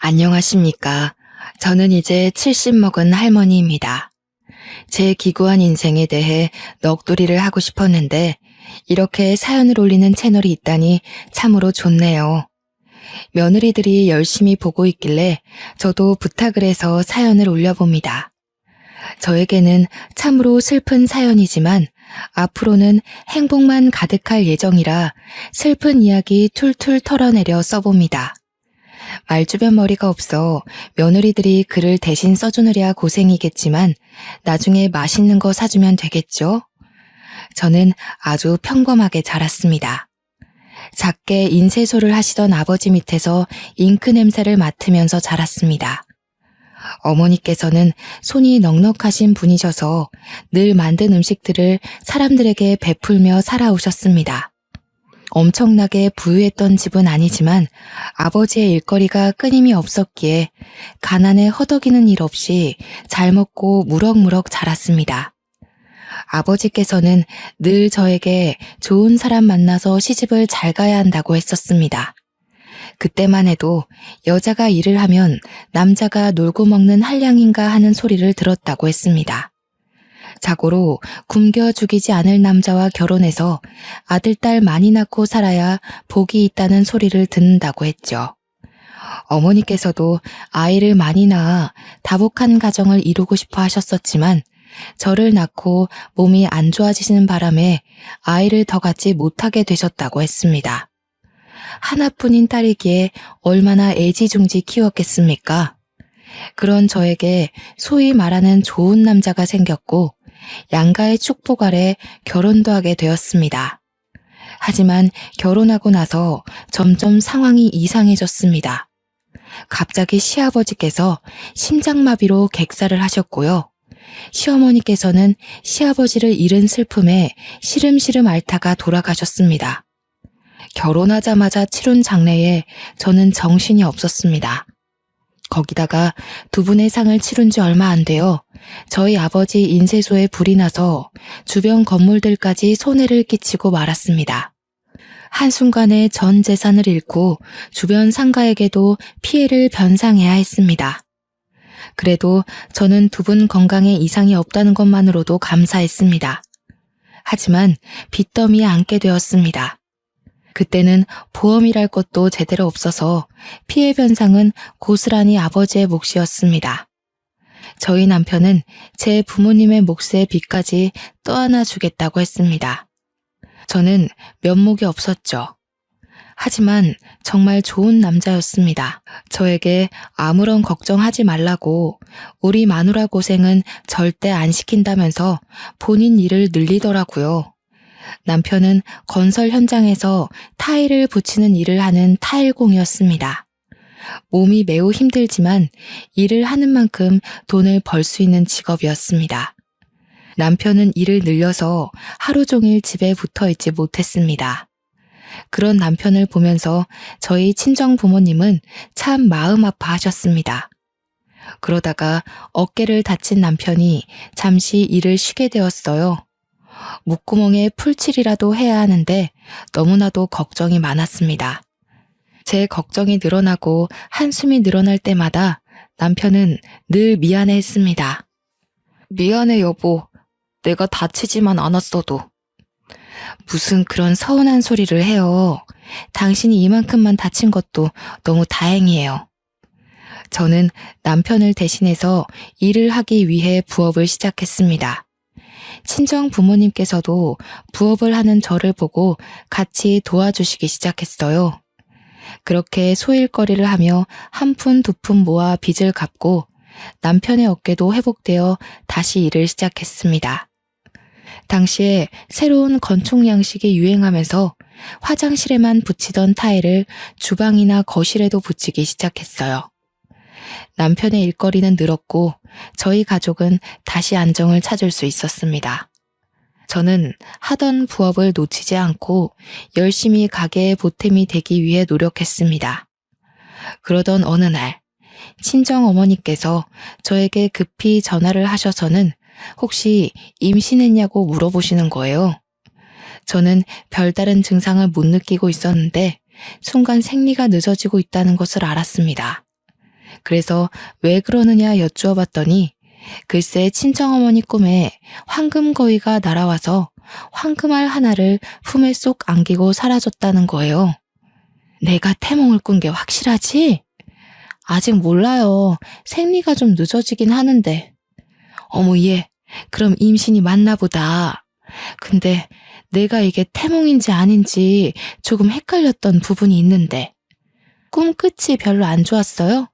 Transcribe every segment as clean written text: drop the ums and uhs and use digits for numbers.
안녕하십니까. 저는 이제 70 먹은 할머니입니다. 제 기구한 인생에 대해 넋두리를 하고 싶었는데 이렇게 사연을 올리는 채널이 있다니 참으로 좋네요. 며느리들이 열심히 보고 있길래 저도 부탁을 해서 사연을 올려봅니다. 저에게는 참으로 슬픈 사연이지만 앞으로는 행복만 가득할 예정이라 슬픈 이야기 툴툴 털어내려 써봅니다. 말주변 머리가 없어 며느리들이 글을 대신 써주느랴 고생이겠지만 나중에 맛있는 거 사주면 되겠죠? 저는 아주 평범하게 자랐습니다. 작게 인쇄소를 하시던 아버지 밑에서 잉크 냄새를 맡으면서 자랐습니다. 어머니께서는 손이 넉넉하신 분이셔서 늘 만든 음식들을 사람들에게 베풀며 살아오셨습니다. 엄청나게 부유했던 집은 아니지만 아버지의 일거리가 끊임이 없었기에 가난에 허덕이는 일 없이 잘 먹고 무럭무럭 자랐습니다. 아버지께서는 늘 저에게 좋은 사람 만나서 시집을 잘 가야 한다고 했었습니다. 그때만 해도 여자가 일을 하면 남자가 놀고 먹는 한량인가 하는 소리를 들었다고 했습니다. 자고로 굶겨 죽이지 않을 남자와 결혼해서 아들, 딸 많이 낳고 살아야 복이 있다는 소리를 듣는다고 했죠. 어머니께서도 아이를 많이 낳아 다복한 가정을 이루고 싶어 하셨었지만 저를 낳고 몸이 안 좋아지시는 바람에 아이를 더 갖지 못하게 되셨다고 했습니다. 하나뿐인 딸이기에 얼마나 애지중지 키웠겠습니까? 그런 저에게 소위 말하는 좋은 남자가 생겼고 양가의 축복 아래 결혼도 하게 되었습니다. 하지만 결혼하고 나서 점점 상황이 이상해졌습니다. 갑자기 시아버지께서 심장마비로 객사를 하셨고요. 시어머니께서는 시아버지를 잃은 슬픔에 시름시름 앓다가 돌아가셨습니다. 결혼하자마자 치룬 장례에 저는 정신이 없었습니다. 거기다가 두 분의 상을 치룬 지 얼마 안 되어 저희 아버지 인쇄소에 불이 나서 주변 건물들까지 손해를 끼치고 말았습니다. 한순간에 전 재산을 잃고 주변 상가에게도 피해를 변상해야 했습니다. 그래도 저는 두 분 건강에 이상이 없다는 것만으로도 감사했습니다. 하지만 빚더미에 앉게 되었습니다. 그때는 보험이랄 것도 제대로 없어서 피해 변상은 고스란히 아버지의 몫이었습니다. 저희 남편은 제 부모님의 몫의 빚까지 떠안아 주겠다고 했습니다. 저는 면목이 없었죠. 하지만 정말 좋은 남자였습니다. 저에게 아무런 걱정하지 말라고 우리 마누라 고생은 절대 안 시킨다면서 본인 일을 늘리더라고요. 남편은 건설 현장에서 타일을 붙이는 일을 하는 타일공이었습니다. 몸이 매우 힘들지만 일을 하는 만큼 돈을 벌 수 있는 직업이었습니다. 남편은 일을 늘려서 하루 종일 집에 붙어 있지 못했습니다. 그런 남편을 보면서 저희 친정 부모님은 참 마음 아파하셨습니다. 그러다가 어깨를 다친 남편이 잠시 일을 쉬게 되었어요. 목구멍에 풀칠이라도 해야 하는데 너무나도 걱정이 많았습니다. 제 걱정이 늘어나고 한숨이 늘어날 때마다 남편은 늘 미안해했습니다. 미안해 여보, 내가 다치지만 않았어도. 무슨 그런 서운한 소리를 해요. 당신이 이만큼만 다친 것도 너무 다행이에요. 저는 남편을 대신해서 일을 하기 위해 부업을 시작했습니다. 친정 부모님께서도 부업을 하는 저를 보고 같이 도와주시기 시작했어요. 그렇게 소일거리를 하며 한 푼 두 푼 모아 빚을 갚고 남편의 어깨도 회복되어 다시 일을 시작했습니다. 당시에 새로운 건축 양식이 유행하면서 화장실에만 붙이던 타일을 주방이나 거실에도 붙이기 시작했어요. 남편의 일거리는 늘었고 저희 가족은 다시 안정을 찾을 수 있었습니다. 저는 하던 부업을 놓치지 않고 열심히 가게의 보탬이 되기 위해 노력했습니다. 그러던 어느 날 친정 어머니께서 저에게 급히 전화를 하셔서는 혹시 임신했냐고 물어보시는 거예요. 저는 별다른 증상을 못 느끼고 있었는데 순간 생리가 늦어지고 있다는 것을 알았습니다. 그래서 왜 그러느냐 여쭈어 봤더니 글쎄 친정어머니 꿈에 황금거위가 날아와서 황금알 하나를 품에 쏙 안기고 사라졌다는 거예요. 내가 태몽을 꾼 게 확실하지? 아직 몰라요. 생리가 좀 늦어지긴 하는데. 어머 얘, 그럼 임신이 맞나 보다. 근데 내가 이게 태몽인지 아닌지 조금 헷갈렸던 부분이 있는데. 꿈 끝이 별로 안 좋았어요?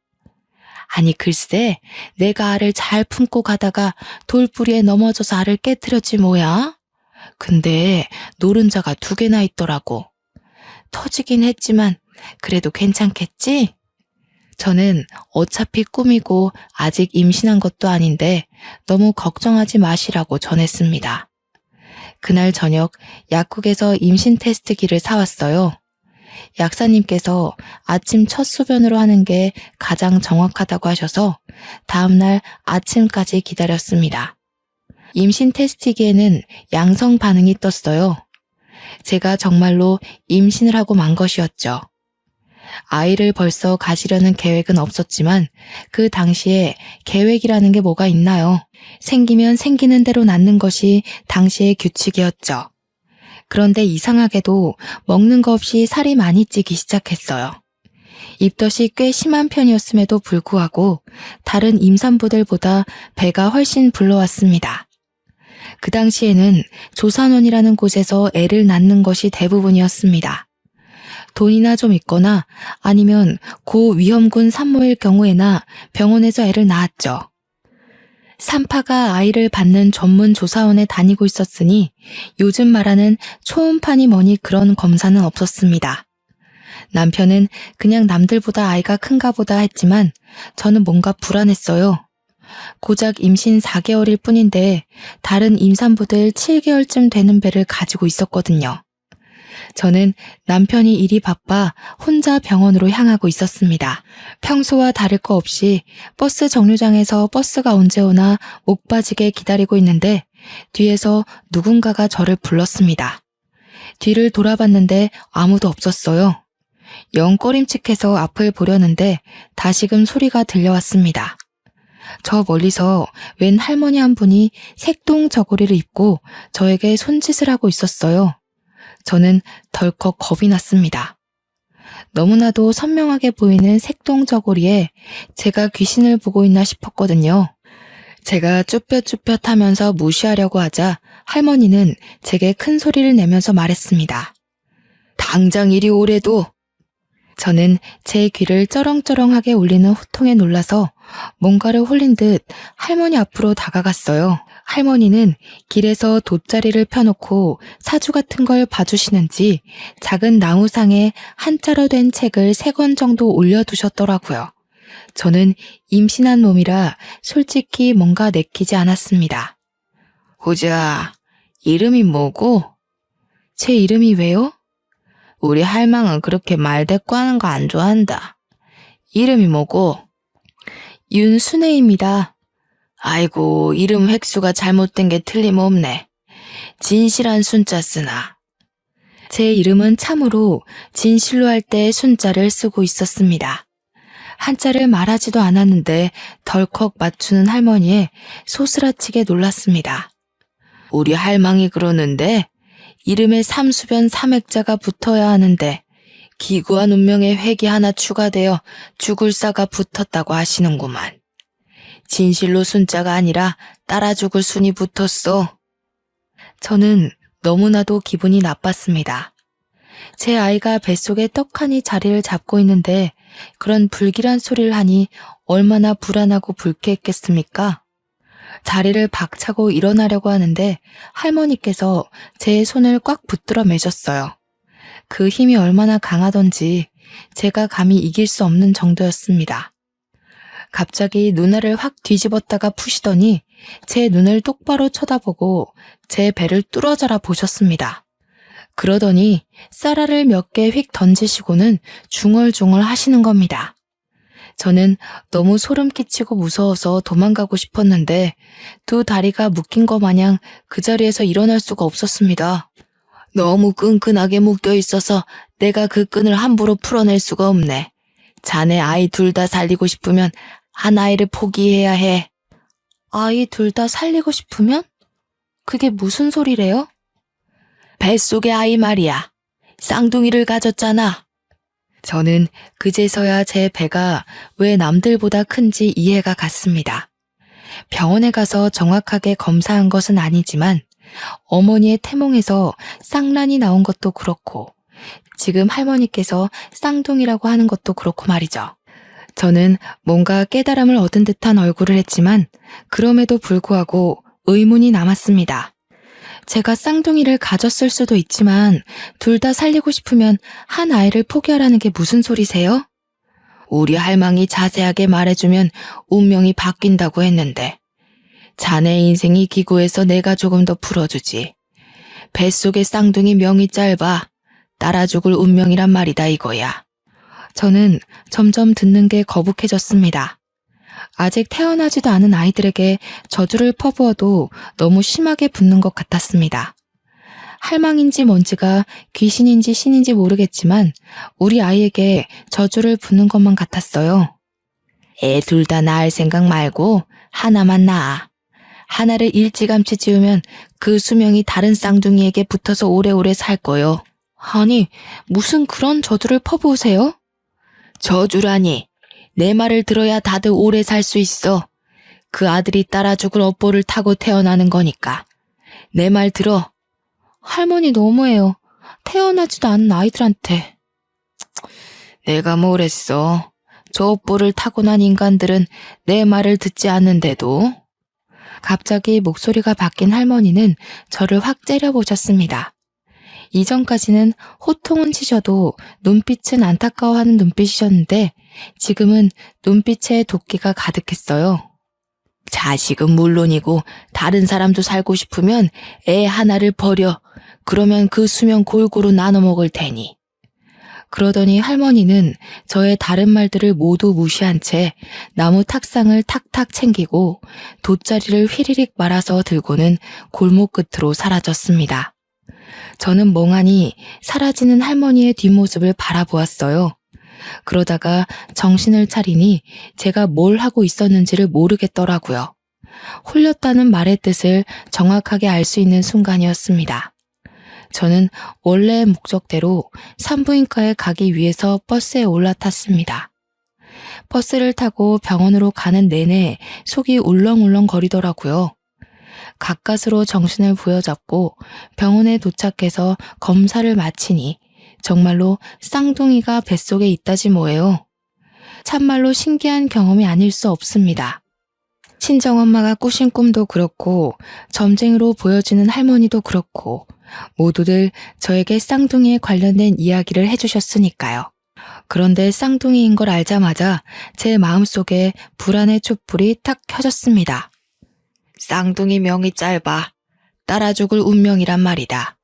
아니 글쎄 내가 알을 잘 품고 가다가 돌부리에 넘어져서 알을 깨트렸지 뭐야. 근데 노른자가 2개나 있더라고. 터지긴 했지만 그래도 괜찮겠지? 저는 어차피 꿈이고 아직 임신한 것도 아닌데 너무 걱정하지 마시라고 전했습니다. 그날 저녁 약국에서 임신 테스트기를 사왔어요. 약사님께서 아침 첫 소변으로 하는 게 가장 정확하다고 하셔서 다음날 아침까지 기다렸습니다. 임신 테스트기에는 양성 반응이 떴어요. 제가 정말로 임신을 하고 만 것이었죠. 아이를 벌써 가지려는 계획은 없었지만 그 당시에 계획이라는 게 뭐가 있나요? 생기면 생기는 대로 낳는 것이 당시의 규칙이었죠. 그런데 이상하게도 먹는 거 없이 살이 많이 찌기 시작했어요. 입덧이 꽤 심한 편이었음에도 불구하고 다른 임산부들보다 배가 훨씬 불러왔습니다. 그 당시에는 조산원이라는 곳에서 애를 낳는 것이 대부분이었습니다. 돈이나 좀 있거나 아니면 고위험군 산모일 경우에나 병원에서 애를 낳았죠. 산파가 아이를 받는 전문 조사원에 다니고 있었으니 요즘 말하는 초음파니 뭐니 그런 검사는 없었습니다. 남편은 그냥 남들보다 아이가 큰가 보다 했지만 저는 뭔가 불안했어요. 고작 임신 4개월일 뿐인데 다른 임산부들 7개월쯤 되는 배를 가지고 있었거든요. 저는 남편이 일이 바빠 혼자 병원으로 향하고 있었습니다. 평소와 다를 거 없이 버스 정류장에서 버스가 언제 오나 목 빠지게 기다리고 있는데 뒤에서 누군가가 저를 불렀습니다. 뒤를 돌아봤는데 아무도 없었어요. 영 꺼림칙해서 앞을 보려는데 다시금 소리가 들려왔습니다. 저 멀리서 웬 할머니 한 분이 색동 저고리를 입고 저에게 손짓을 하고 있었어요. 저는 덜컥 겁이 났습니다. 너무나도 선명하게 보이는 색동 저고리에 제가 귀신을 보고 있나 싶었거든요. 제가 쭈뼛쭈뼛하면서 무시하려고 하자 할머니는 제게 큰 소리를 내면서 말했습니다. 당장 이리 오래도. 저는 제 귀를 쩌렁쩌렁하게 울리는 호통에 놀라서 뭔가를 홀린 듯 할머니 앞으로 다가갔어요. 할머니는 길에서 돗자리를 펴놓고 사주 같은 걸 봐주시는지 작은 나무상에 한자로 된 책을 3권 정도 올려두셨더라고요. 저는 임신한 몸이라 솔직히 뭔가 내키지 않았습니다. 호주야, 이름이 뭐고? 제 이름이 왜요? 우리 할망은 그렇게 말대꾸하는 거 안 좋아한다. 이름이 뭐고? 윤순애입니다. 아이고, 이름 획수가 잘못된 게 틀림없네. 진실한 순자 쓰나. 제 이름은 참으로 진실로 할 때 순자를 쓰고 있었습니다. 한자를 말하지도 않았는데 덜컥 맞추는 할머니에 소스라치게 놀랐습니다. 우리 할망이 그러는데 이름에 삼수변 삼액자가 붙어야 하는데 기구한 운명의 획이 하나 추가되어 죽을 사가 붙었다고 하시는구만. 진실로 순자가 아니라 따라 죽을 순이 붙었어. 저는 너무나도 기분이 나빴습니다. 제 아이가 뱃속에 떡하니 자리를 잡고 있는데 그런 불길한 소리를 하니 얼마나 불안하고 불쾌했겠습니까? 자리를 박차고 일어나려고 하는데 할머니께서 제 손을 꽉 붙들어 매셨어요. 그 힘이 얼마나 강하던지 제가 감히 이길 수 없는 정도였습니다. 갑자기 눈알을 확 뒤집었다가 푸시더니 제 눈을 똑바로 쳐다보고 제 배를 뚫어져라 보셨습니다. 그러더니 쌀알을 몇 개 휙 던지시고는 중얼중얼 하시는 겁니다. 저는 너무 소름 끼치고 무서워서 도망가고 싶었는데 2 다리가 묶인 것 마냥 그 자리에서 일어날 수가 없었습니다. 너무 끈끈하게 묶여 있어서 내가 그 끈을 함부로 풀어낼 수가 없네. 자네 아이 둘 다 살리고 싶으면 한 아이를 포기해야 해. 아이 둘 다 살리고 싶으면? 그게 무슨 소리래요? 뱃속의 아이 말이야. 쌍둥이를 가졌잖아. 저는 그제서야 제 배가 왜 남들보다 큰지 이해가 갔습니다. 병원에 가서 정확하게 검사한 것은 아니지만 어머니의 태몽에서 쌍란이 나온 것도 그렇고 지금 할머니께서 쌍둥이라고 하는 것도 그렇고 말이죠. 저는 뭔가 깨달음을 얻은 듯한 얼굴을 했지만 그럼에도 불구하고 의문이 남았습니다. 제가 쌍둥이를 가졌을 수도 있지만 둘 다 살리고 싶으면 한 아이를 포기하라는 게 무슨 소리세요? 우리 할망이 자세하게 말해주면 운명이 바뀐다고 했는데 자네 인생이 기구해서 내가 조금 더 풀어주지. 뱃속의 쌍둥이 명이 짧아 따라 죽을 운명이란 말이다 이거야. 저는 점점 듣는 게 거북해졌습니다. 아직 태어나지도 않은 아이들에게 저주를 퍼부어도 너무 심하게 붙는 것 같았습니다. 할망인지 뭔지가 귀신인지 신인지 모르겠지만 우리 아이에게 저주를 붓는 것만 같았어요. 애 둘 다 낳을 생각 말고 하나만 낳아. 하나를 일찌감치 지우면 그 수명이 다른 쌍둥이에게 붙어서 오래오래 살 거요. 아니, 무슨 그런 저주를 퍼부으세요? 저주라니. 내 말을 들어야 다들 오래 살 수 있어. 그 아들이 따라 죽을 업보를 타고 태어나는 거니까. 내 말 들어. 할머니 너무해요. 태어나지도 않은 아이들한테. 내가 뭘 했어. 저 업보를 타고난 인간들은 내 말을 듣지 않는데도. 갑자기 목소리가 바뀐 할머니는 저를 확 째려보셨습니다. 이전까지는 호통은 치셔도 눈빛은 안타까워하는 눈빛이셨는데 지금은 눈빛에 도끼가 가득했어요. 자식은 물론이고 다른 사람도 살고 싶으면 애 하나를 버려. 그러면 그 수명 골고루 나눠 먹을 테니. 그러더니 할머니는 저의 다른 말들을 모두 무시한 채 나무 탁상을 탁탁 챙기고 돗자리를 휘리릭 말아서 들고는 골목 끝으로 사라졌습니다. 저는 멍하니 사라지는 할머니의 뒷모습을 바라보았어요. 그러다가 정신을 차리니 제가 뭘 하고 있었는지를 모르겠더라고요. 홀렸다는 말의 뜻을 정확하게 알 수 있는 순간이었습니다. 저는 원래의 목적대로 산부인과에 가기 위해서 버스에 올라탔습니다. 버스를 타고 병원으로 가는 내내 속이 울렁울렁 거리더라고요. 가까스로 정신을 부여잡고 병원에 도착해서 검사를 마치니 정말로 쌍둥이가 뱃속에 있다지 뭐예요. 참말로 신기한 경험이 아닐 수 없습니다. 친정엄마가 꾸신 꿈도 그렇고 점쟁이로 보여지는 할머니도 그렇고 모두들 저에게 쌍둥이에 관련된 이야기를 해주셨으니까요. 그런데 쌍둥이인 걸 알자마자 제 마음속에 불안의 촛불이 탁 켜졌습니다. 쌍둥이 명이 짧아 따라 죽을 운명이란 말이다.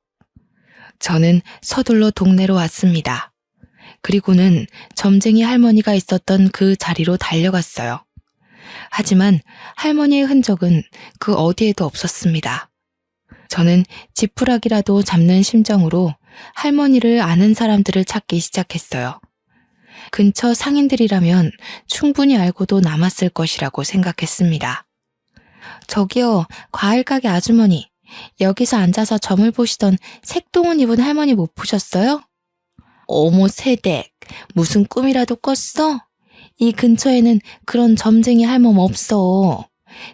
저는 서둘러 동네로 왔습니다. 그리고는 점쟁이 할머니가 있었던 그 자리로 달려갔어요. 하지만 할머니의 흔적은 그 어디에도 없었습니다. 저는 지푸라기라도 잡는 심정으로 할머니를 아는 사람들을 찾기 시작했어요. 근처 상인들이라면 충분히 알고도 남았을 것이라고 생각했습니다. 저기요, 과일가게 아주머니. 여기서 앉아서 점을 보시던 색동옷 입은 할머니 못 보셨어요? 어머 새댁, 무슨 꿈이라도 꿨어? 이 근처에는 그런 점쟁이 할멈 없어.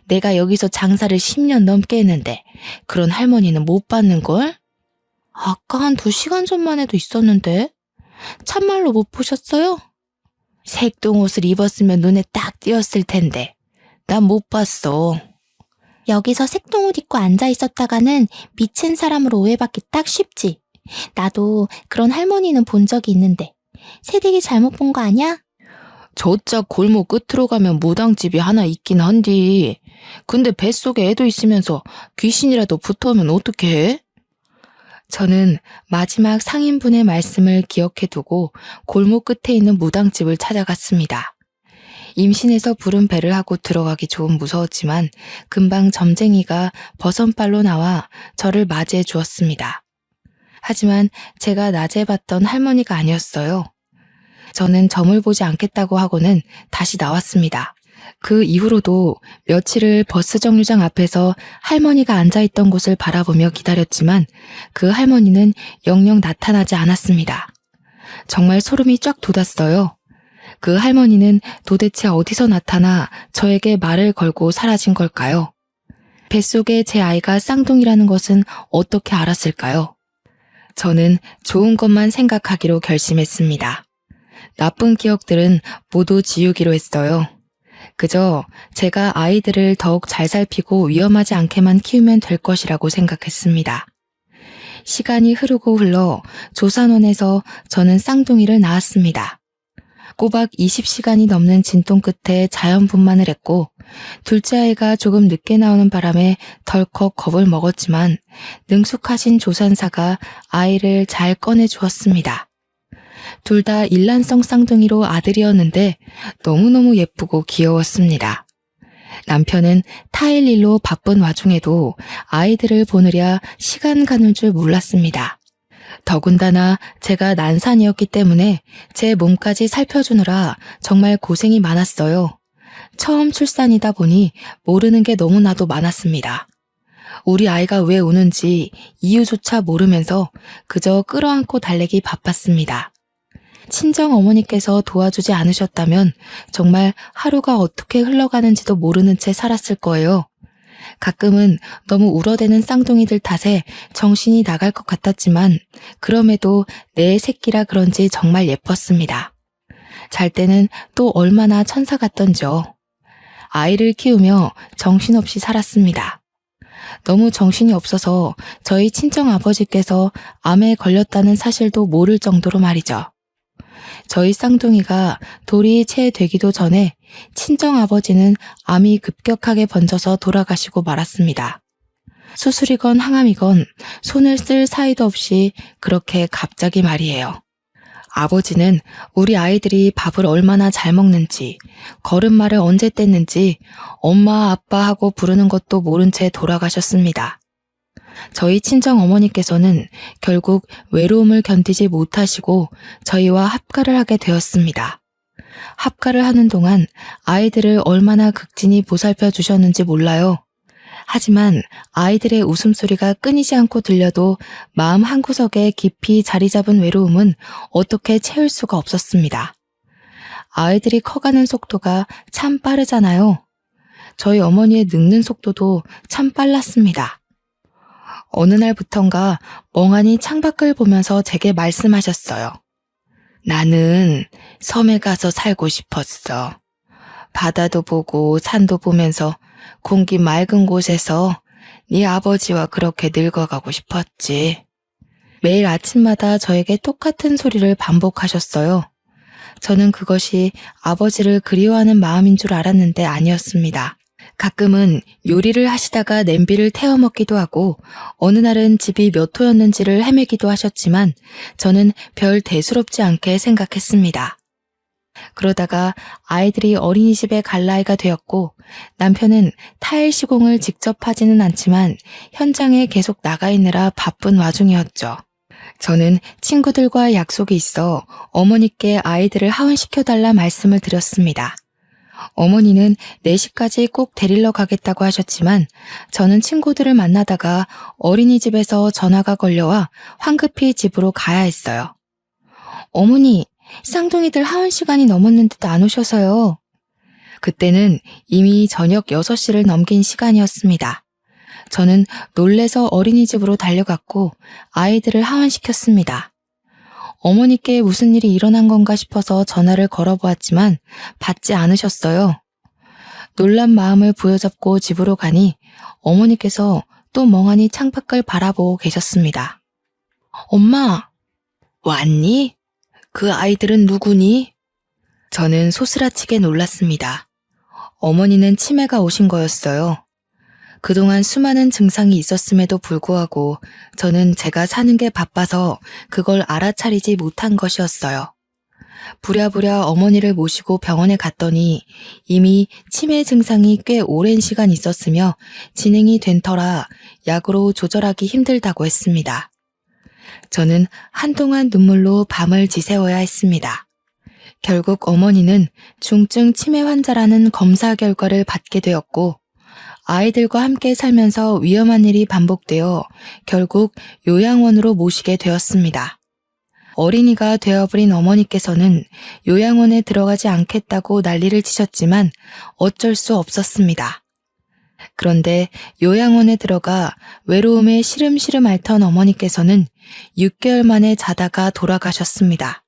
내가 여기서 장사를 10년 넘게 했는데 그런 할머니는 못 봤는걸? 아까 한 2시간 전만 해도 있었는데 참말로 못 보셨어요? 색동옷을 입었으면 눈에 딱 띄었을 텐데 난 못 봤어. 여기서 색동옷 입고 앉아 있었다가는 미친 사람으로 오해받기 딱 쉽지. 나도 그런 할머니는 본 적이 있는데 새댁이 잘못 본 거 아냐? 저짝 골목 끝으로 가면 무당집이 하나 있긴 한디. 근데 뱃속에 애도 있으면서 귀신이라도 붙어오면 어떡해? 저는 마지막 상인분의 말씀을 기억해두고 골목 끝에 있는 무당집을 찾아갔습니다. 임신해서 부른 배를 하고 들어가기 좀 무서웠지만 금방 점쟁이가 버선발로 나와 저를 맞이해 주었습니다. 하지만 제가 낮에 봤던 할머니가 아니었어요. 저는 점을 보지 않겠다고 하고는 다시 나왔습니다. 그 이후로도 며칠을 버스 정류장 앞에서 할머니가 앉아있던 곳을 바라보며 기다렸지만 그 할머니는 영영 나타나지 않았습니다. 정말 소름이 쫙 돋았어요. 그 할머니는 도대체 어디서 나타나 저에게 말을 걸고 사라진 걸까요? 뱃속에 제 아이가 쌍둥이라는 것은 어떻게 알았을까요? 저는 좋은 것만 생각하기로 결심했습니다. 나쁜 기억들은 모두 지우기로 했어요. 그저 제가 아이들을 더욱 잘 살피고 위험하지 않게만 키우면 될 것이라고 생각했습니다. 시간이 흐르고 흘러 조산원에서 저는 쌍둥이를 낳았습니다. 꼬박 20시간이 넘는 진통 끝에 자연분만을 했고 둘째 아이가 조금 늦게 나오는 바람에 덜컥 겁을 먹었지만 능숙하신 조산사가 아이를 잘 꺼내주었습니다. 둘 다 일란성 쌍둥이로 아들이었는데 너무너무 예쁘고 귀여웠습니다. 남편은 타일 일로 바쁜 와중에도 아이들을 보느랴 시간 가는 줄 몰랐습니다. 더군다나 제가 난산이었기 때문에 제 몸까지 살펴주느라 정말 고생이 많았어요. 처음 출산이다 보니 모르는 게 너무나도 많았습니다. 우리 아이가 왜 우는지 이유조차 모르면서 그저 끌어안고 달래기 바빴습니다. 친정 어머니께서 도와주지 않으셨다면 정말 하루가 어떻게 흘러가는지도 모르는 채 살았을 거예요. 가끔은 너무 울어대는 쌍둥이들 탓에 정신이 나갈 것 같았지만 그럼에도 내 새끼라 그런지 정말 예뻤습니다. 잘 때는 또 얼마나 천사 같던지요. 아이를 키우며 정신없이 살았습니다. 너무 정신이 없어서 저희 친정아버지께서 암에 걸렸다는 사실도 모를 정도로 말이죠. 저희 쌍둥이가 돌이 채 되기도 전에 친정아버지는 암이 급격하게 번져서 돌아가시고 말았습니다. 수술이건 항암이건 손을 쓸 사이도 없이 그렇게 갑자기 말이에요. 아버지는 우리 아이들이 밥을 얼마나 잘 먹는지, 걸음마를 언제 뗐는지 엄마 아빠 하고 부르는 것도 모른 채 돌아가셨습니다. 저희 친정 어머니께서는 결국 외로움을 견디지 못하시고 저희와 합가를 하게 되었습니다. 합가를 하는 동안 아이들을 얼마나 극진히 보살펴 주셨는지 몰라요. 하지만 아이들의 웃음소리가 끊이지 않고 들려도 마음 한구석에 깊이 자리 잡은 외로움은 어떻게 채울 수가 없었습니다. 아이들이 커가는 속도가 참 빠르잖아요. 저희 어머니의 늙는 속도도 참 빨랐습니다. 어느 날부턴가 멍하니 창밖을 보면서 제게 말씀하셨어요. 나는 섬에 가서 살고 싶었어. 바다도 보고 산도 보면서 공기 맑은 곳에서 네 아버지와 그렇게 늙어가고 싶었지. 매일 아침마다 저에게 똑같은 소리를 반복하셨어요. 저는 그것이 아버지를 그리워하는 마음인 줄 알았는데 아니었습니다. 가끔은 요리를 하시다가 냄비를 태워 먹기도 하고 어느 날은 집이 몇 호였는지를 헤매기도 하셨지만 저는 별 대수롭지 않게 생각했습니다. 그러다가 아이들이 어린이집에 갈 나이가 되었고 남편은 타일 시공을 직접 하지는 않지만 현장에 계속 나가 있느라 바쁜 와중이었죠. 저는 친구들과 약속이 있어 어머니께 아이들을 하원시켜달라 말씀을 드렸습니다. 어머니는 4시까지 꼭 데리러 가겠다고 하셨지만 저는 친구들을 만나다가 어린이집에서 전화가 걸려와 황급히 집으로 가야 했어요. 어머니, 쌍둥이들 하원 시간이 넘었는데도 안 오셔서요. 그때는 이미 저녁 6시를 넘긴 시간이었습니다. 저는 놀래서 어린이집으로 달려갔고 아이들을 하원시켰습니다. 어머니께 무슨 일이 일어난 건가 싶어서 전화를 걸어보았지만 받지 않으셨어요. 놀란 마음을 부여잡고 집으로 가니 어머니께서 또 멍하니 창밖을 바라보고 계셨습니다. 엄마, 왔니? 그 아이들은 누구니? 저는 소스라치게 놀랐습니다. 어머니는 치매가 오신 거였어요. 그동안 수많은 증상이 있었음에도 불구하고 저는 제가 사는 게 바빠서 그걸 알아차리지 못한 것이었어요. 부랴부랴 어머니를 모시고 병원에 갔더니 이미 치매 증상이 꽤 오랜 시간 있었으며 진행이 된 터라 약으로 조절하기 힘들다고 했습니다. 저는 한동안 눈물로 밤을 지새워야 했습니다. 결국 어머니는 중증 치매 환자라는 검사 결과를 받게 되었고, 아이들과 함께 살면서 위험한 일이 반복되어 결국 요양원으로 모시게 되었습니다. 어린이가 되어버린 어머니께서는 요양원에 들어가지 않겠다고 난리를 치셨지만 어쩔 수 없었습니다. 그런데 요양원에 들어가 외로움에 시름시름 앓던 어머니께서는 6개월 만에 자다가 돌아가셨습니다.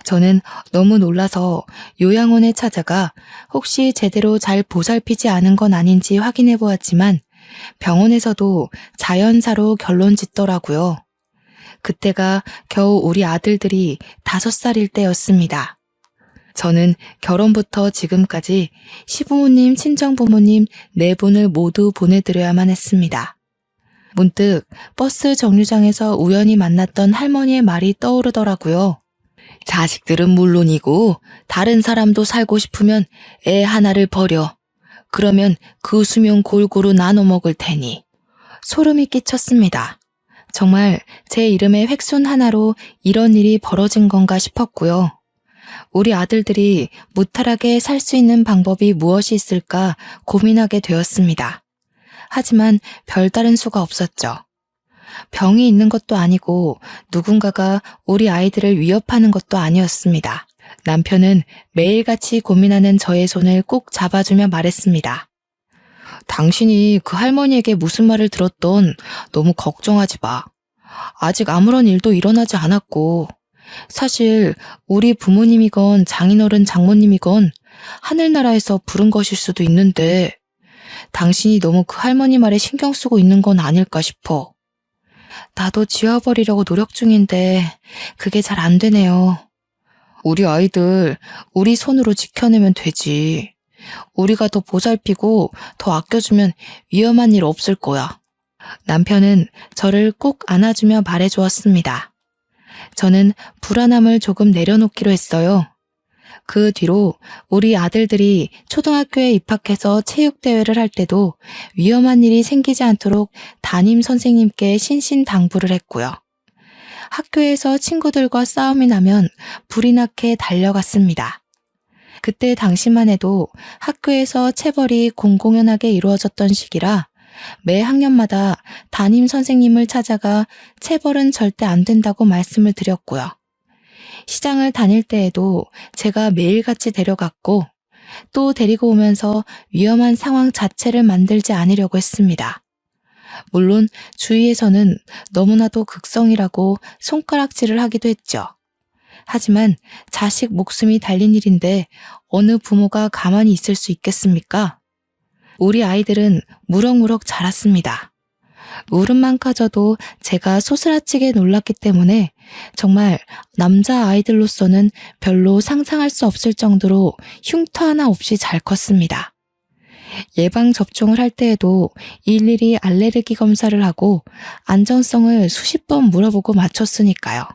저는 너무 놀라서 요양원에 찾아가 혹시 제대로 잘 보살피지 않은 건 아닌지 확인해 보았지만 병원에서도 자연사로 결론 짓더라고요. 그때가 겨우 우리 아들들이 5살일 때였습니다. 저는 결혼부터 지금까지 시부모님, 친정부모님 4분을 모두 보내드려야만 했습니다. 문득 버스 정류장에서 우연히 만났던 할머니의 말이 떠오르더라고요. 자식들은 물론이고 다른 사람도 살고 싶으면 애 하나를 버려. 그러면 그 수명 골고루 나눠 먹을 테니. 소름이 끼쳤습니다. 정말 제 이름의 획순 하나로 이런 일이 벌어진 건가 싶었고요. 우리 아들들이 무탈하게 살 수 있는 방법이 무엇이 있을까 고민하게 되었습니다. 하지만 별다른 수가 없었죠. 병이 있는 것도 아니고 누군가가 우리 아이들을 위협하는 것도 아니었습니다. 남편은 매일같이 고민하는 저의 손을 꼭 잡아주며 말했습니다. 당신이 그 할머니에게 무슨 말을 들었던 너무 걱정하지 마. 아직 아무런 일도 일어나지 않았고 사실 우리 부모님이건 장인어른 장모님이건 하늘나라에서 부른 것일 수도 있는데 당신이 너무 그 할머니 말에 신경 쓰고 있는 건 아닐까 싶어. 나도 지워버리려고 노력 중인데 그게 잘 안 되네요. 우리 아이들 우리 손으로 지켜내면 되지. 우리가 더 보살피고 더 아껴주면 위험한 일 없을 거야. 남편은 저를 꼭 안아주며 말해주었습니다. 저는 불안함을 조금 내려놓기로 했어요. 그 뒤로 우리 아들들이 초등학교에 입학해서 체육대회를 할 때도 위험한 일이 생기지 않도록 담임 선생님께 신신당부를 했고요. 학교에서 친구들과 싸움이 나면 불이 나게 달려갔습니다. 그때 당시만 해도 학교에서 체벌이 공공연하게 이루어졌던 시기라 매 학년마다 담임 선생님을 찾아가 체벌은 절대 안 된다고 말씀을 드렸고요. 시장을 다닐 때에도 제가 매일같이 데려갔고 또 데리고 오면서 위험한 상황 자체를 만들지 않으려고 했습니다. 물론 주위에서는 너무나도 극성이라고 손가락질을 하기도 했죠. 하지만 자식 목숨이 달린 일인데 어느 부모가 가만히 있을 수 있겠습니까? 우리 아이들은 무럭무럭 자랐습니다. 울음만 까져도 제가 소스라치게 놀랐기 때문에 정말 남자 아이들로서는 별로 상상할 수 없을 정도로 흉터 하나 없이 잘 컸습니다. 예방접종을 할 때에도 일일이 알레르기 검사를 하고 안전성을 수십 번 물어보고 맞췄으니까요.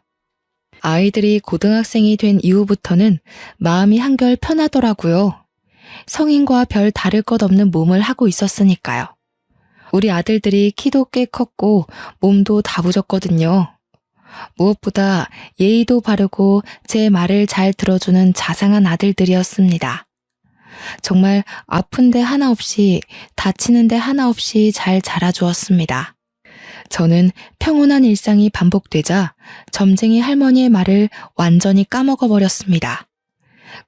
아이들이 고등학생이 된 이후부터는 마음이 한결 편하더라고요. 성인과 별 다를 것 없는 몸을 하고 있었으니까요. 우리 아들들이 키도 꽤 컸고 몸도 다부졌거든요. 무엇보다 예의도 바르고 제 말을 잘 들어주는 자상한 아들들이었습니다. 정말 아픈 데 하나 없이 다치는 데 하나 없이 잘 자라주었습니다. 저는 평온한 일상이 반복되자 점쟁이 할머니의 말을 완전히 까먹어버렸습니다.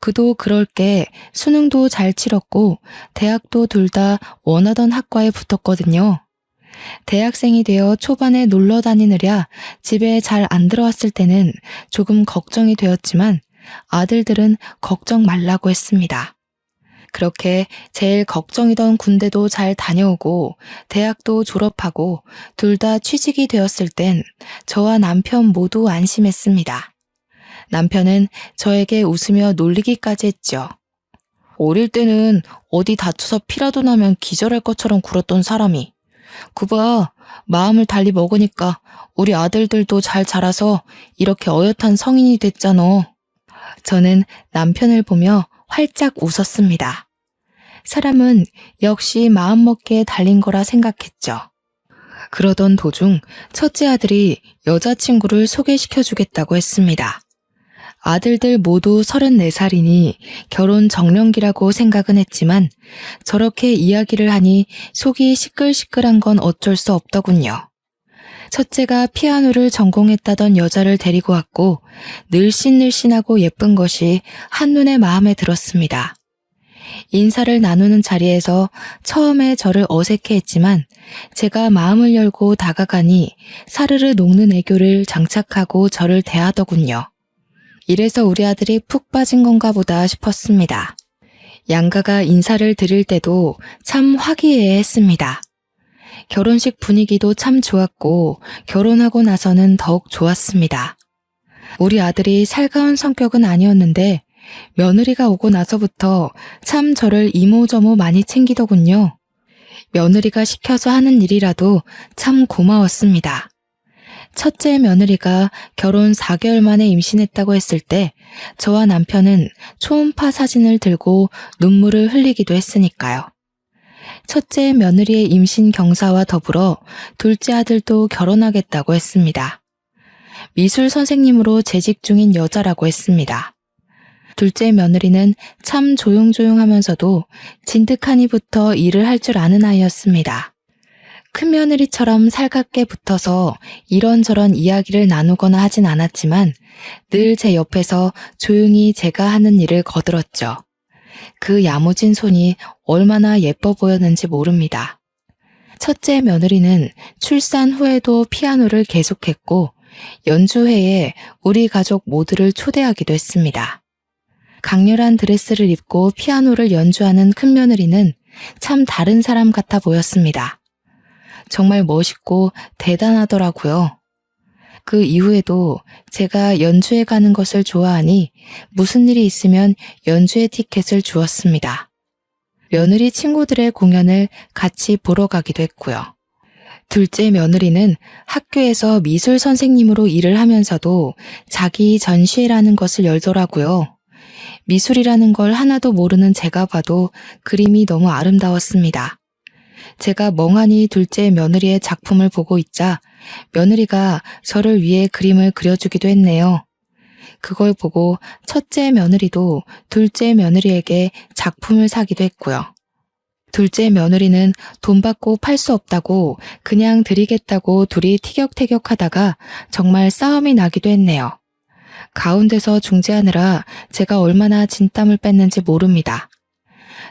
그도 그럴 게 수능도 잘 치렀고 대학도 둘 다 원하던 학과에 붙었거든요. 대학생이 되어 초반에 놀러 다니느랴 집에 잘 안 들어왔을 때는 조금 걱정이 되었지만 아들들은 걱정 말라고 했습니다. 그렇게 제일 걱정이던 군대도 잘 다녀오고 대학도 졸업하고 둘 다 취직이 되었을 땐 저와 남편 모두 안심했습니다. 남편은 저에게 웃으며 놀리기까지 했죠. 어릴 때는 어디 다쳐서 피라도 나면 기절할 것처럼 굴었던 사람이 그봐 마음을 달리 먹으니까 우리 아들들도 잘 자라서 이렇게 어엿한 성인이 됐잖아. 저는 남편을 보며 활짝 웃었습니다. 사람은 역시 마음먹기에 달린 거라 생각했죠. 그러던 도중 첫째 아들이 여자친구를 소개시켜주겠다고 했습니다. 아들들 모두 34살이니 결혼 정년기라고 생각은 했지만 저렇게 이야기를 하니 속이 시끌시끌한 건 어쩔 수 없더군요. 첫째가 피아노를 전공했다던 여자를 데리고 왔고 늘씬늘씬하고 예쁜 것이 한눈에 마음에 들었습니다. 인사를 나누는 자리에서 처음에 저를 어색해했지만 제가 마음을 열고 다가가니 사르르 녹는 애교를 장착하고 저를 대하더군요. 이래서 우리 아들이 푹 빠진 건가 보다 싶었습니다. 양가가 인사를 드릴 때도 참 화기애애했습니다. 결혼식 분위기도 참 좋았고 결혼하고 나서는 더욱 좋았습니다. 우리 아들이 살가운 성격은 아니었는데 며느리가 오고 나서부터 참 저를 이모저모 많이 챙기더군요. 며느리가 시켜서 하는 일이라도 참 고마웠습니다. 첫째 며느리가 결혼 4개월 만에 임신했다고 했을 때 저와 남편은 초음파 사진을 들고 눈물을 흘리기도 했으니까요. 첫째 며느리의 임신 경사와 더불어 둘째 아들도 결혼하겠다고 했습니다. 미술 선생님으로 재직 중인 여자라고 했습니다. 둘째 며느리는 참 조용조용하면서도 진득하니부터 일을 할 줄 아는 아이였습니다. 큰 며느리처럼 살갑게 붙어서 이런저런 이야기를 나누거나 하진 않았지만 늘 제 옆에서 조용히 제가 하는 일을 거들었죠. 그 야무진 손이 얼마나 예뻐 보였는지 모릅니다. 첫째 며느리는 출산 후에도 피아노를 계속했고 연주회에 우리 가족 모두를 초대하기도 했습니다. 강렬한 드레스를 입고 피아노를 연주하는 큰 며느리는 참 다른 사람 같아 보였습니다. 정말 멋있고 대단하더라고요. 그 이후에도 제가 연주회 가는 것을 좋아하니 무슨 일이 있으면 연주회 티켓을 주었습니다. 며느리 친구들의 공연을 같이 보러 가기도 했고요. 둘째 며느리는 학교에서 미술 선생님으로 일을 하면서도 자기 전시회라는 것을 열더라고요. 미술이라는 걸 하나도 모르는 제가 봐도 그림이 너무 아름다웠습니다. 제가 멍하니 둘째 며느리의 작품을 보고 있자 며느리가 저를 위해 그림을 그려주기도 했네요. 그걸 보고 첫째 며느리도 둘째 며느리에게 작품을 사기도 했고요. 둘째 며느리는 돈 받고 팔 수 없다고 그냥 드리겠다고 둘이 티격태격하다가 정말 싸움이 나기도 했네요. 가운데서 중재하느라 제가 얼마나 진땀을 뺐는지 모릅니다.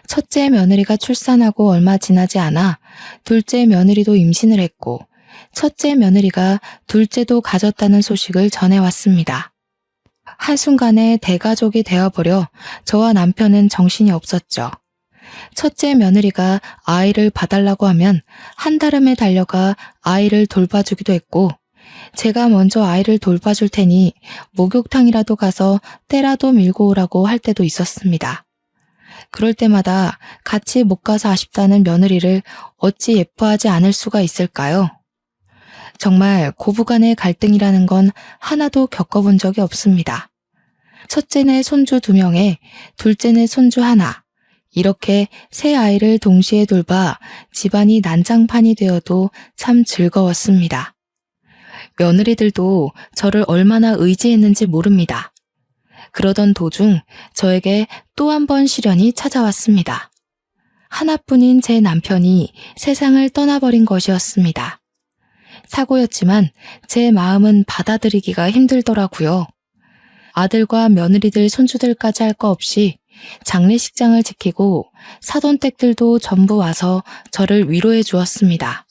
첫째 며느리가 출산하고 얼마 지나지 않아 둘째 며느리도 임신을 했고 첫째 며느리가 둘째도 가졌다는 소식을 전해왔습니다. 한순간에 대가족이 되어버려 저와 남편은 정신이 없었죠. 첫째 며느리가 아이를 봐달라고 하면 한달음에 달려가 아이를 돌봐주기도 했고 제가 먼저 아이를 돌봐줄 테니 목욕탕이라도 가서 때라도 밀고 오라고 할 때도 있었습니다. 그럴 때마다 같이 못 가서 아쉽다는 며느리를 어찌 예뻐하지 않을 수가 있을까요? 정말 고부간의 갈등이라는 건 하나도 겪어본 적이 없습니다. 첫째네 손주 2명에 둘째네 손주 하나, 이렇게 세 아이를 동시에 돌봐 집안이 난장판이 되어도 참 즐거웠습니다. 며느리들도 저를 얼마나 의지했는지 모릅니다. 그러던 도중 저에게 또 한 번 시련이 찾아왔습니다. 하나뿐인 제 남편이 세상을 떠나버린 것이었습니다. 사고였지만 제 마음은 받아들이기가 힘들더라고요. 아들과 며느리들 손주들까지 할 거 없이 장례식장을 지키고 사돈댁들도 전부 와서 저를 위로해 주었습니다.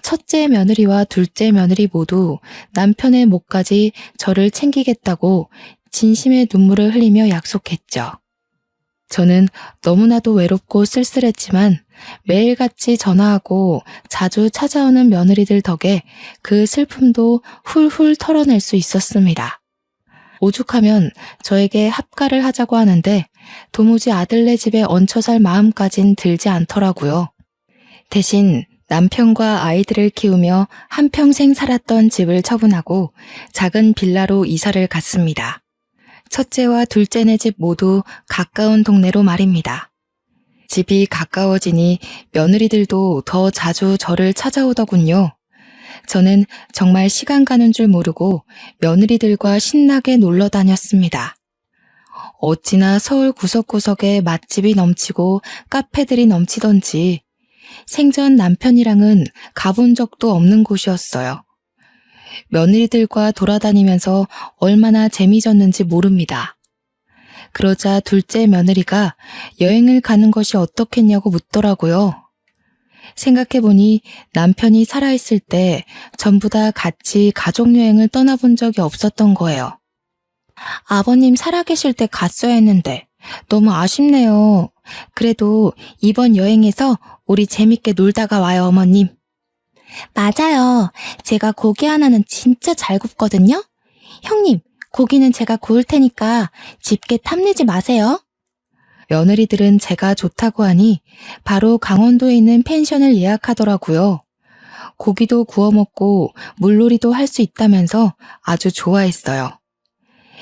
첫째 며느리와 둘째 며느리 모두 남편의 몫까지 저를 챙기겠다고 진심의 눈물을 흘리며 약속했죠. 저는 너무나도 외롭고 쓸쓸했지만 매일같이 전화하고 자주 찾아오는 며느리들 덕에 그 슬픔도 훌훌 털어낼 수 있었습니다. 오죽하면 저에게 합가를 하자고 하는데 도무지 아들네 집에 얹혀 살 마음까진 들지 않더라고요. 대신 남편과 아이들을 키우며 한평생 살았던 집을 처분하고 작은 빌라로 이사를 갔습니다. 첫째와 둘째네 집 모두 가까운 동네로 말입니다. 집이 가까워지니 며느리들도 더 자주 저를 찾아오더군요. 저는 정말 시간 가는 줄 모르고 며느리들과 신나게 놀러 다녔습니다. 어찌나 서울 구석구석에 맛집이 넘치고 카페들이 넘치던지 생전 남편이랑은 가본 적도 없는 곳이었어요. 며느리들과 돌아다니면서 얼마나 재미졌는지 모릅니다. 그러자 둘째 며느리가 여행을 가는 것이 어떻겠냐고 묻더라고요. 생각해보니 남편이 살아있을 때 전부 다 같이 가족여행을 떠나본 적이 없었던 거예요. 아버님 살아계실 때 갔어야 했는데 너무 아쉽네요. 그래도 이번 여행에서 우리 재밌게 놀다가 와요, 어머님. 맞아요. 제가 고기 하나는 진짜 잘 굽거든요. 형님, 고기는 제가 구울 테니까 집게 탐내지 마세요. 며느리들은 제가 좋다고 하니 바로 강원도에 있는 펜션을 예약하더라고요. 고기도 구워 먹고 물놀이도 할 수 있다면서 아주 좋아했어요.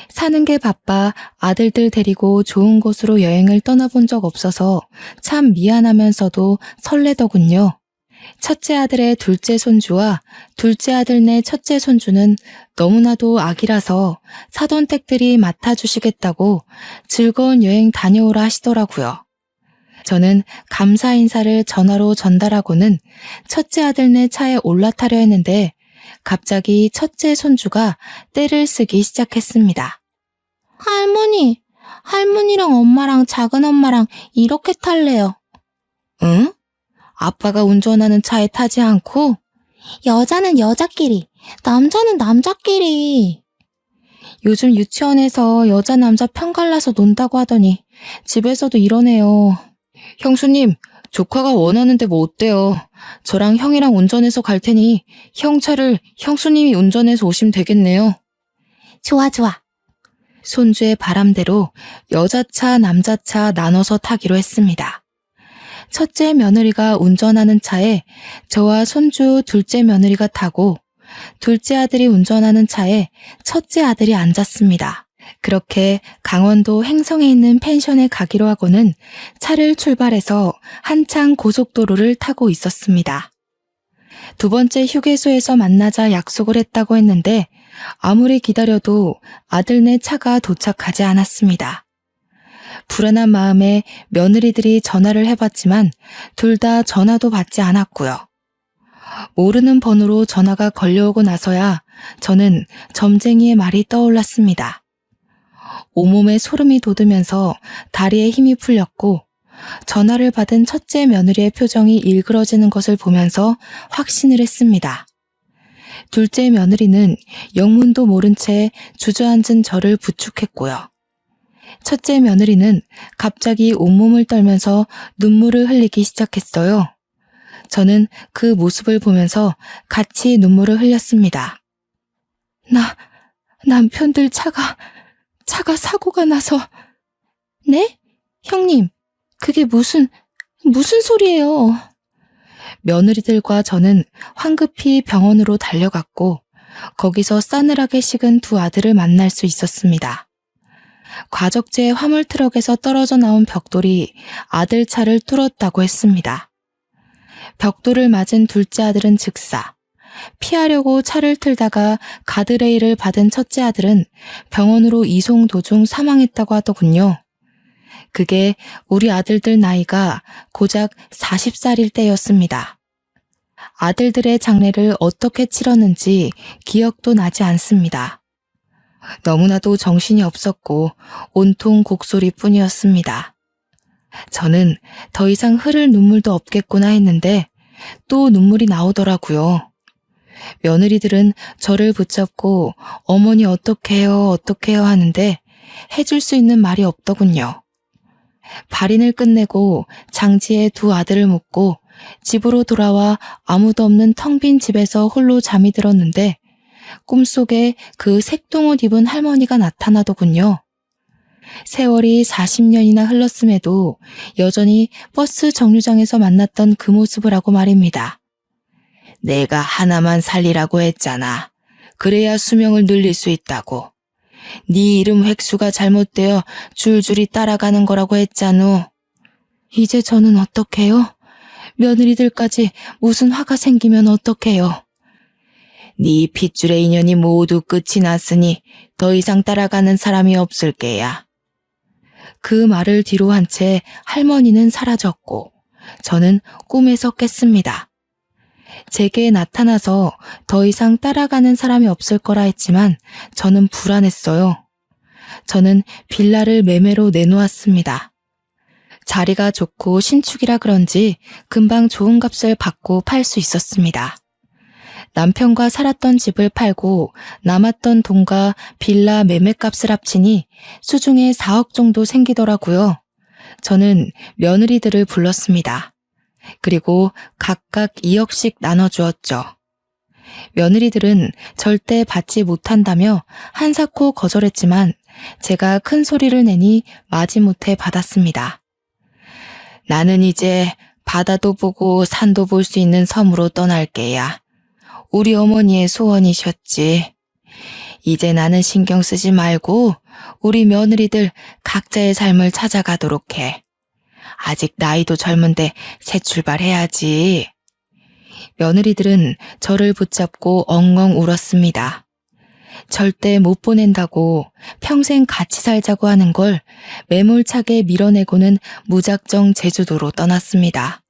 사는 게 바빠 아들들 데리고 좋은 곳으로 여행을 떠나본 적 없어서 참 미안하면서도 설레더군요. 첫째 아들의 둘째 손주와 둘째 아들네 첫째 손주는 너무나도 아기라서 사돈댁들이 맡아주시겠다고 즐거운 여행 다녀오라 하시더라고요. 저는 감사 인사를 전화로 전달하고는 첫째 아들네 차에 올라타려 했는데 갑자기 첫째 손주가 떼를 쓰기 시작했습니다. 할머니랑 엄마랑 작은 엄마랑 이렇게 탈래요. 응? 아빠가 운전하는 차에 타지 않고? 여자는 여자끼리, 남자는 남자끼리. 요즘 유치원에서 여자 남자 편갈라서 논다고 하더니 집에서도 이러네요. 형수님, 조카가 원하는데 뭐 어때요? 저랑 형이랑 운전해서 갈 테니 형 차를 형수님이 운전해서 오시면 되겠네요. 좋아. 손주의 바람대로 여자차, 남자차 나눠서 타기로 했습니다. 첫째 며느리가 운전하는 차에 저와 손주 둘째 며느리가 타고 둘째 아들이 운전하는 차에 첫째 아들이 앉았습니다. 그렇게 강원도 횡성에 있는 펜션에 가기로 하고는 차를 출발해서 한창 고속도로를 타고 있었습니다. 두 번째 휴게소에서 만나자 약속을 했다고 했는데 아무리 기다려도 아들네 차가 도착하지 않았습니다. 불안한 마음에 며느리들이 전화를 해봤지만 둘 다 전화도 받지 않았고요. 모르는 번호로 전화가 걸려오고 나서야 저는 점쟁이의 말이 떠올랐습니다. 온몸에 소름이 돋으면서 다리에 힘이 풀렸고 전화를 받은 첫째 며느리의 표정이 일그러지는 것을 보면서 확신을 했습니다. 둘째 며느리는 영문도 모른 채 주저앉은 저를 부축했고요. 첫째 며느리는 갑자기 온몸을 떨면서 눈물을 흘리기 시작했어요. 저는 그 모습을 보면서 같이 눈물을 흘렸습니다. 남편들 차가 사고가 나서. 네? 형님, 그게 무슨 소리예요? 며느리들과 저는 황급히 병원으로 달려갔고 거기서 싸늘하게 식은 두 아들을 만날 수 있었습니다. 과적제 화물 트럭에서 떨어져 나온 벽돌이 아들 차를 뚫었다고 했습니다. 벽돌을 맞은 둘째 아들은 즉사, 피하려고 차를 틀다가 가드레일을 받은 첫째 아들은 병원으로 이송 도중 사망했다고 하더군요. 그게 우리 아들들 나이가 고작 40살일 때였습니다. 아들들의 장례를 어떻게 치렀는지 기억도 나지 않습니다. 너무나도 정신이 없었고 온통 곡소리뿐이었습니다. 저는 더 이상 흐를 눈물도 없겠구나 했는데 또 눈물이 나오더라고요. 며느리들은 저를 붙잡고 어머니 어떡해요 하는데 해줄 수 있는 말이 없더군요. 발인을 끝내고 장지에 두 아들을 묻고 집으로 돌아와 아무도 없는 텅 빈 집에서 홀로 잠이 들었는데 꿈속에 그 색동옷 입은 할머니가 나타나더군요. 세월이 40년이나 흘렀음에도 여전히 버스 정류장에서 만났던 그 모습을 하고 말입니다. 내가 하나만 살리라고 했잖아. 그래야 수명을 늘릴 수 있다고. 네 이름 획수가 잘못되어 줄줄이 따라가는 거라고 했잖아. 이제 저는 어떡해요? 며느리들까지 무슨 화가 생기면 어떡해요? 네 핏줄의 인연이 모두 끝이 났으니 더 이상 따라가는 사람이 없을 게야. 그 말을 뒤로 한 채 할머니는 사라졌고 저는 꿈에서 깼습니다. 제게 나타나서 더 이상 따라가는 사람이 없을 거라 했지만 저는 불안했어요. 저는 빌라를 매매로 내놓았습니다. 자리가 좋고 신축이라 그런지 금방 좋은 값을 받고 팔 수 있었습니다. 남편과 살았던 집을 팔고 남았던 돈과 빌라 매매값을 합치니 수중에 4억 정도 생기더라고요. 저는 며느리들을 불렀습니다. 그리고 각각 2억씩 나눠주었죠. 며느리들은 절대 받지 못한다며 한사코 거절했지만 제가 큰 소리를 내니 마지못해 받았습니다. 나는 이제 바다도 보고 산도 볼 수 있는 섬으로 떠날게야. 우리 어머니의 소원이셨지. 이제 나는 신경 쓰지 말고 우리 며느리들 각자의 삶을 찾아가도록 해. 아직 나이도 젊은데 새 출발해야지. 며느리들은 저를 붙잡고 엉엉 울었습니다. 절대 못 보낸다고 평생 같이 살자고 하는 걸 매몰차게 밀어내고는 무작정 제주도로 떠났습니다.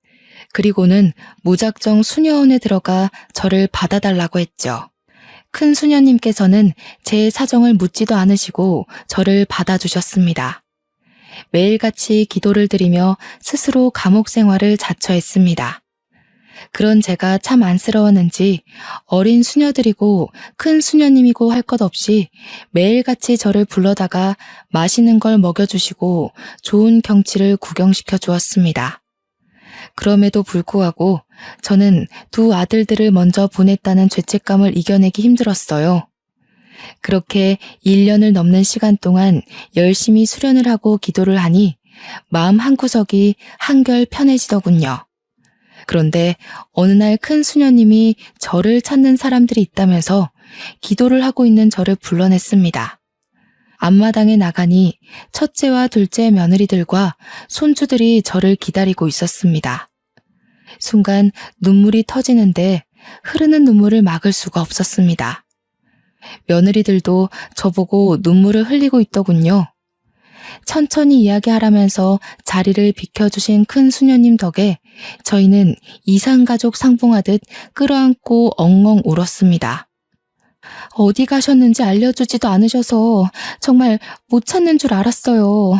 그리고는 무작정 수녀원에 들어가 저를 받아달라고 했죠. 큰 수녀님께서는 제 사정을 묻지도 않으시고 저를 받아주셨습니다. 매일같이 기도를 드리며 스스로 감옥 생활을 자처했습니다. 그런 제가 참 안쓰러웠는지 어린 수녀들이고 큰 수녀님이고 할 것 없이 매일같이 저를 불러다가 맛있는 걸 먹여주시고 좋은 경치를 구경시켜 주었습니다. 그럼에도 불구하고 저는 두 아들들을 먼저 보냈다는 죄책감을 이겨내기 힘들었어요. 그렇게 1년을 넘는 시간 동안 열심히 수련을 하고 기도를 하니 마음 한구석이 한결 편해지더군요. 그런데 어느 날 큰 수녀님이 저를 찾는 사람들이 있다면서 기도를 하고 있는 저를 불러냈습니다. 앞마당에 나가니 첫째와 둘째 며느리들과 손주들이 저를 기다리고 있었습니다. 순간 눈물이 터지는데 흐르는 눈물을 막을 수가 없었습니다. 며느리들도 저보고 눈물을 흘리고 있더군요. 천천히 이야기하라면서 자리를 비켜주신 큰 수녀님 덕에 저희는 이산가족 상봉하듯 끌어안고 엉엉 울었습니다. 어디 가셨는지 알려주지도 않으셔서 정말 못 찾는 줄 알았어요.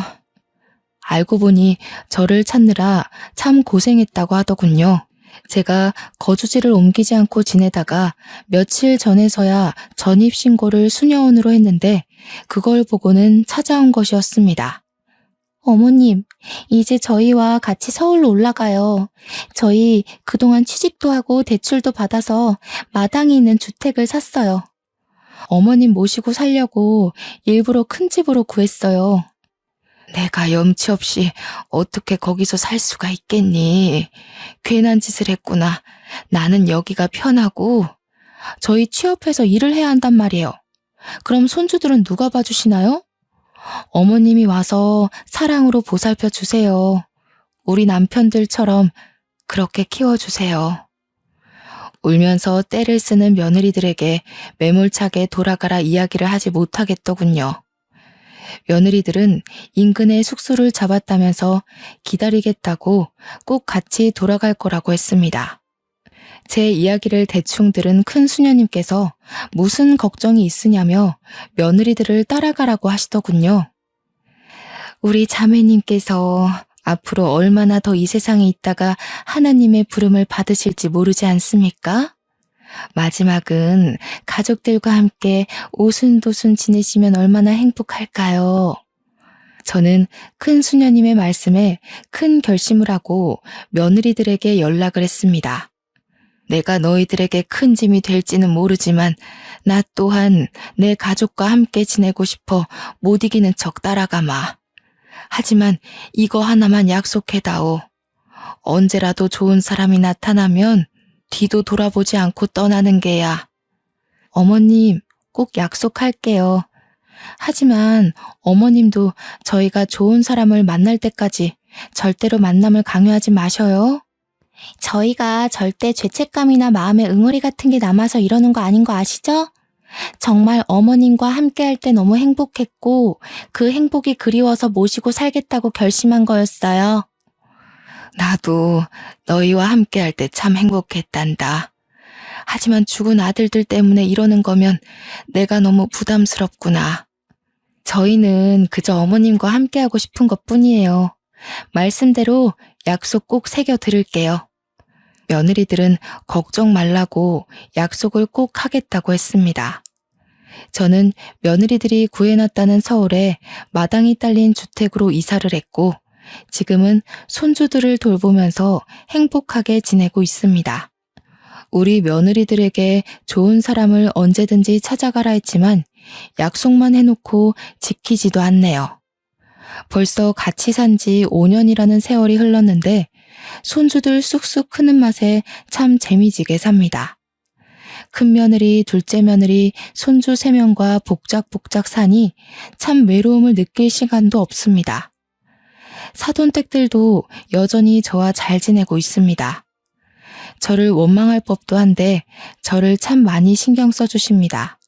알고 보니 저를 찾느라 참 고생했다고 하더군요. 제가 거주지를 옮기지 않고 지내다가 며칠 전에서야 전입신고를 수녀원으로 했는데 그걸 보고는 찾아온 것이었습니다. 어머님, 이제 저희와 같이 서울로 올라가요. 저희 그동안 취직도 하고 대출도 받아서 마당에 있는 주택을 샀어요. 어머님 모시고 살려고 일부러 큰 집으로 구했어요. 내가 염치 없이 어떻게 거기서 살 수가 있겠니? 괜한 짓을 했구나. 나는 여기가 편하고 저희 취업해서 일을 해야 한단 말이에요. 그럼 손주들은 누가 봐주시나요? 어머님이 와서 사랑으로 보살펴 주세요. 우리 남편들처럼 그렇게 키워주세요. 울면서 떼를 쓰는 며느리들에게 매몰차게 돌아가라 이야기를 하지 못하겠더군요. 며느리들은 인근에 숙소를 잡았다면서 기다리겠다고 꼭 같이 돌아갈 거라고 했습니다. 제 이야기를 대충 들은 큰 수녀님께서 무슨 걱정이 있으냐며 며느리들을 따라가라고 하시더군요. 우리 자매님께서 앞으로 얼마나 더 이 세상에 있다가 하나님의 부름을 받으실지 모르지 않습니까? 마지막은 가족들과 함께 오순도순 지내시면 얼마나 행복할까요? 저는 큰 수녀님의 말씀에 큰 결심을 하고 며느리들에게 연락을 했습니다. 내가 너희들에게 큰 짐이 될지는 모르지만 나 또한 내 가족과 함께 지내고 싶어 못 이기는 척 따라가마. 하지만 이거 하나만 약속해다오. 언제라도 좋은 사람이 나타나면 뒤도 돌아보지 않고 떠나는 게야. 어머님, 꼭 약속할게요. 하지만 어머님도 저희가 좋은 사람을 만날 때까지 절대로 만남을 강요하지 마셔요. 저희가 절대 죄책감이나 마음의 응어리 같은 게 남아서 이러는 거 아닌 거 아시죠? 정말 어머님과 함께 할 때 너무 행복했고 그 행복이 그리워서 모시고 살겠다고 결심한 거였어요. 나도 너희와 함께 할 때 참 행복했단다. 하지만 죽은 아들들 때문에 이러는 거면 내가 너무 부담스럽구나. 저희는 그저 어머님과 함께 하고 싶은 것뿐이에요. 말씀대로 약속 꼭 새겨 드릴게요. 며느리들은 걱정 말라고 약속을 꼭 하겠다고 했습니다. 저는 며느리들이 구해놨다는 서울에 마당이 딸린 주택으로 이사를 했고 지금은 손주들을 돌보면서 행복하게 지내고 있습니다. 우리 며느리들에게 좋은 사람을 언제든지 찾아가라 했지만 약속만 해놓고 지키지도 않네요. 벌써 같이 산 지 5년이라는 세월이 흘렀는데 손주들 쑥쑥 크는 맛에 참 재미지게 삽니다. 큰 며느리, 둘째 며느리, 손주 3명과 복작복작 사니 참 외로움을 느낄 시간도 없습니다. 사돈댁들도 여전히 저와 잘 지내고 있습니다. 저를 원망할 법도 한데 저를 참 많이 신경 써주십니다.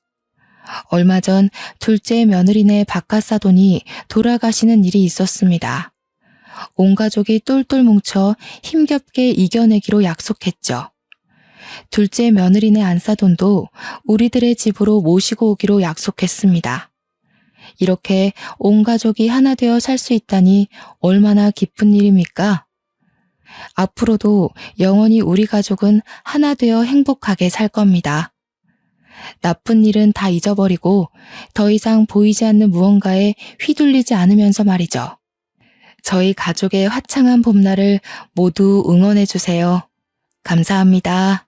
얼마 전 둘째 며느리네 바깥사돈이 돌아가시는 일이 있었습니다. 온 가족이 똘똘 뭉쳐 힘겹게 이겨내기로 약속했죠. 둘째 며느리네 안사돈도 우리들의 집으로 모시고 오기로 약속했습니다. 이렇게 온 가족이 하나 되어 살 수 있다니 얼마나 기쁜 일입니까? 앞으로도 영원히 우리 가족은 하나 되어 행복하게 살 겁니다. 나쁜 일은 다 잊어버리고 더 이상 보이지 않는 무언가에 휘둘리지 않으면서 말이죠. 저희 가족의 화창한 봄날을 모두 응원해 주세요. 감사합니다.